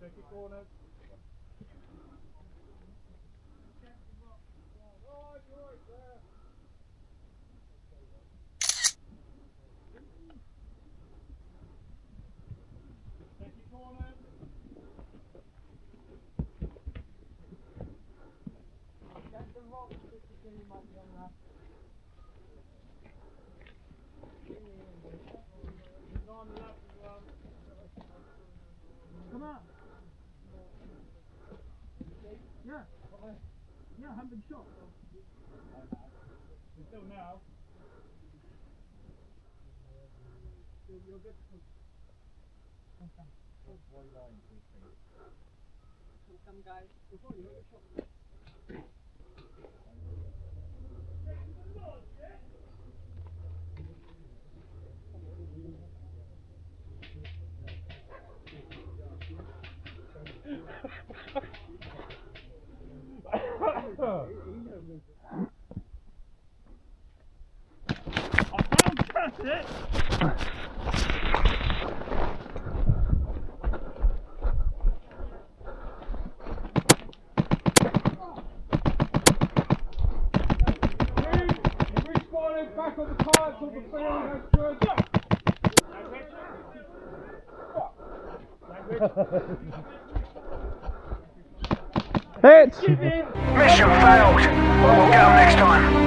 Check your corners. Check your corners. Get the rock, you might be on that. On the left as well. Come on. Yeah. Yeah, I haven't been shot. Until now. You're good. Come guys. Before you get shot. That's it. Respawning back on the cards on the field, that's good. Hit! Mission failed. We'll get them next time.